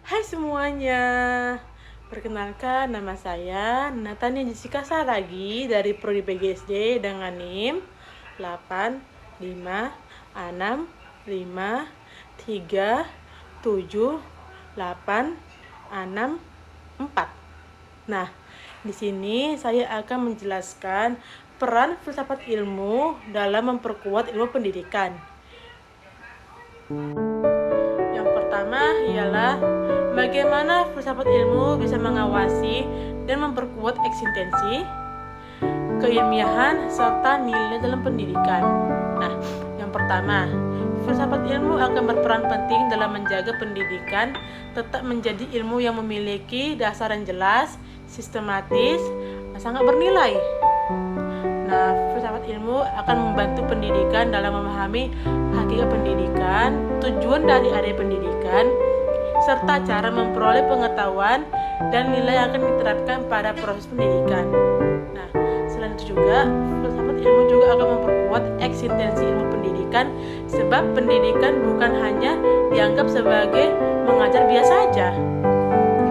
Hai semuanya, perkenalkan nama saya Natania Jessica Saragi dari Prodi PGSD dengan NIM 856537864. Nah, di sini saya akan menjelaskan peran filsafat ilmu dalam memperkuat ilmu pendidikan. Yang pertama ialah bagaimana filsafat ilmu bisa mengawasi dan memperkuat eksistensi, keilmiahan, serta nilai dalam pendidikan. Nah, yang pertama, filsafat ilmu akan berperan penting dalam menjaga pendidikan tetap menjadi ilmu yang memiliki dasar yang jelas, sistematis, dan sangat bernilai. Nah, filsafat ilmu akan membantu pendidikan dalam memahami hakikat pendidikan, tujuan dari area pendidikan, serta cara memperoleh pengetahuan dan nilai yang akan diterapkan pada proses pendidikan. Nah, selain itu juga, filsafat ilmu juga akan memperkuat eksistensi ilmu pendidikan, sebab pendidikan bukan hanya dianggap sebagai mengajar biasa saja,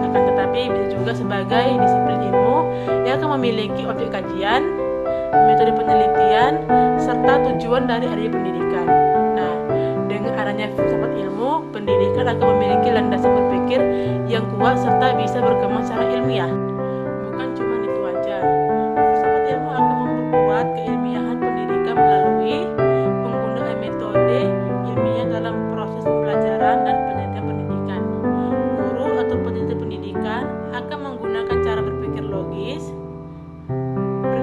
akan tetapi bisa juga sebagai disiplin ilmu yang akan memiliki objek kajian, metode penelitian, serta tujuan dari area pendidikan. Nah, dengan adanya filsafat ilmu, pendidikan akan memiliki landasan berpikir yang kuat serta bisa berkembang secara ilmiah. Bukan cuma itu aja, filsafat ilmu akan memperkuat keilmiahan pendidikan melalui penggunaan metode ilmiah dalam proses pembelajaran dan penelitian pendidikan. Guru atau peneliti pendidikan akan menggunakan cara berpikir logis,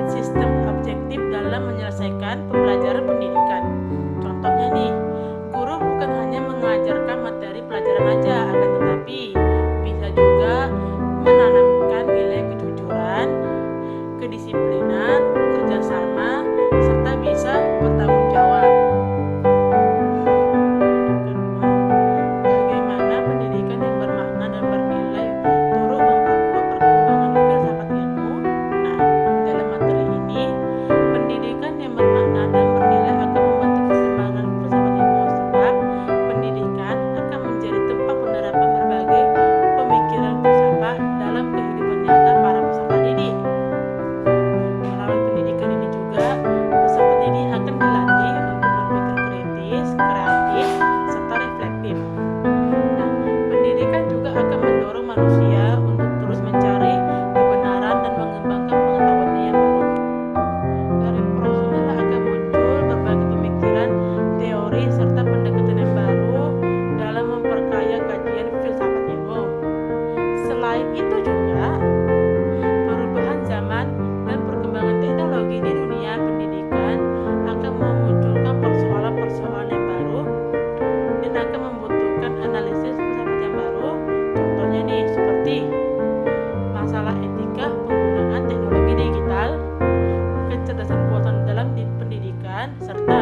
sistem objektif dalam menyelesaikan pembelajaran pendidikan. Contohnya nih, guru bukan hanya mengajarkan materi pelajaran aja, akan tetapi bisa juga menanamkan nilai kejujuran, kedisiplinan, kerjasama, serta bisa bertanggung jawab. Bagaimana pendidikan yang bermakna dan bernilai turut memperkuat perkembangan filsafat ilmu? Nah, dalam materi ini, pendidikan yang bermakna dan bernilai akan membantu perkembangan filsafat ilmu, sebab pendidikan akan menjadi tempat penerapan berbagai pemikiran filsafat dalam kehidupan nyata para peserta didik. Melalui pendidikan ini juga, peserta didik akan dilatih untuk berpikir kritis, kreatif, serta reflektif. Nah, pendidikan juga akan mendorong manusia untuk terus mencari kebenaran dan mengembangkan pengetahuannya yang baru. Dari proses inilah akan muncul berbagai pemikiran, teori, serta pendekatan yang baru dalam memperkaya kajian filsafat ilmu. Selain itu juga, perubahan zaman dan perkembangan teknologi di dunia pendidikan akan memunculkan persoalan-persoalan yang baru dan akan membutuhkan analisis filsafat yang baru. Contohnya nih, seperti masalah etika penggunaan teknologi digital, kecerdasan buatan dalam pendidikan, serta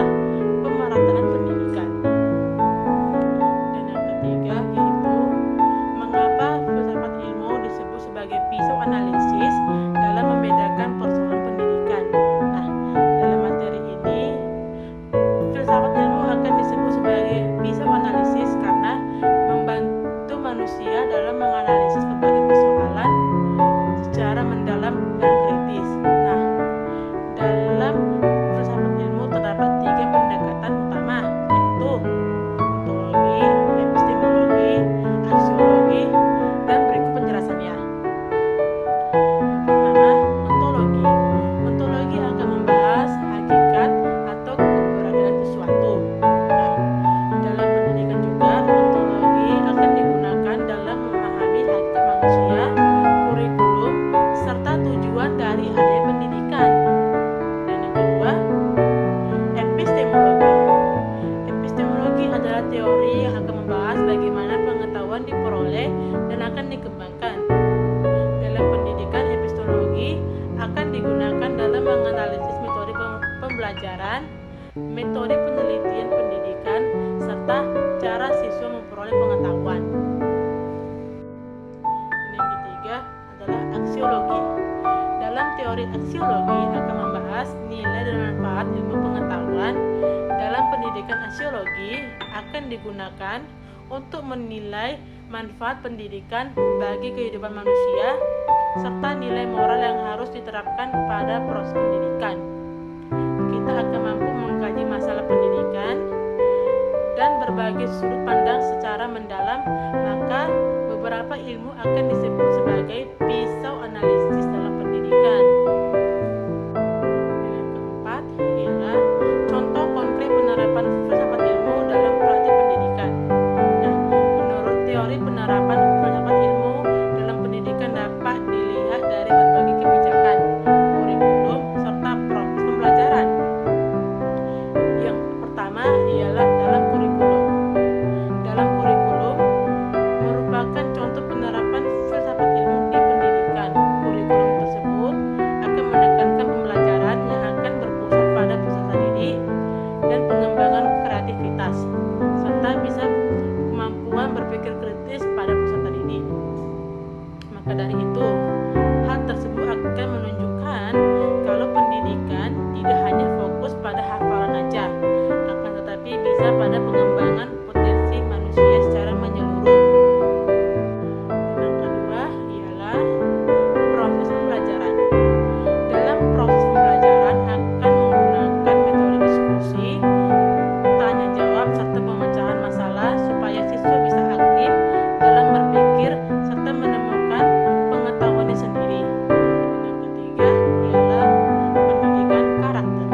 pemerataan pendidikan. Dan yang ketiga yaitu mengapa filsafat ilmu disebut sebagai pisau analisis dalam membedakan persoalan pendidikan. Nah, dalam materi ini, filsafat ilmu akan disebut sebagai pisau analisis karena membantu manusia dalam menganalisis berbagai persoalan secara mendalam dan kritis. Nah, dalam filsafat ilmu terdapat 3 pendekatan utama, yaitu ontologi, epistemologi, aksiologi, dan berikut penjelasannya. Yang pertama, ontologi. Ontologi akan membahas hakikat atau keberadaan sesuatu. Nah, dalam pendidikan juga, ontologi akan digunakan dalam memahami hakikat manusia, kurikulum, serta tujuan dari area pendidikan. Dan yang kedua, epistemologi. Epistemologi adalah teori yang akan membahas bagaimana pengetahuan diperoleh dan akan dikembangkan. Dalam pendidikan, epistemologi akan digunakan dalam menganalisis metode pembelajaran, metode penelitian pendidikan, serta cara siswa memperoleh pengetahuan. Dan yang ketiga adalah aksiologi. Dalam teori aksiologi akan membahas nilai dan manfaat ilmu pengetahuan. Dalam pendidikan aksiologi akan digunakan untuk menilai manfaat pendidikan bagi kehidupan manusia, serta nilai moral yang harus diterapkan pada proses pendidikan. Kita akan mampu mengkaji masalah pendidikan dan berbagai sudut pandang secara mendalam, maka beberapa ilmu akan disebut sebagai pisau analisis dalam pendidikan. Yang keempat ialah contoh konkret penerapan filsafat ilmu dalam praktik pendidikan. Nah, menurut teori penerapan filsafat ilmu dalam pendidikan dapat dilihat dari berbagai kebijakan, kurikulum, serta proses pembelajaran. Yang pertama ialah dalam kurikulum. Dalam kurikulum merupakan contoh penerapan filsafat ilmu di pendidikan. Kurikulum tersebut akan menekankan pembelajaran yang akan berpusat pada peserta didik dan pengembangan kreativitas, serta bisa kemampuan berpikir kritis pada peserta didik. Maka dari itu, hal tersebut akan menunjukkan kalau pendidikan tidak hanya fokus pada hafalan aja, akan tetapi bisa pada pengembangan potensi manusia secara menyeluruh. Yang kedua ialah proses pembelajaran. Dalam proses pembelajaran akan menggunakan metode diskusi, tanya jawab, serta pemecahan masalah supaya siswa bisa aktif dalam berpikir serta menemukan pengetahuannya sendiri. Yang ketiga ialah pendidikan karakter.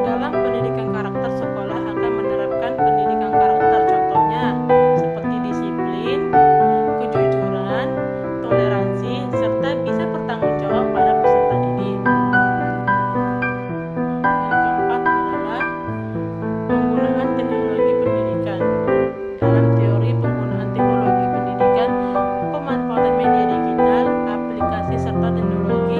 Dalam pendidikan karakter, sekolah akan menerapkan pendidikan karakter, contohnya seperti disiplin, kejujuran, toleransi, serta bisa bertanggung jawab pada peserta didik. Yang keempat adalah penggunaan teknologi pendidikan. Dalam teori penggunaan teknologi pendidikan, pemanfaatan media digital, aplikasi serta teknologi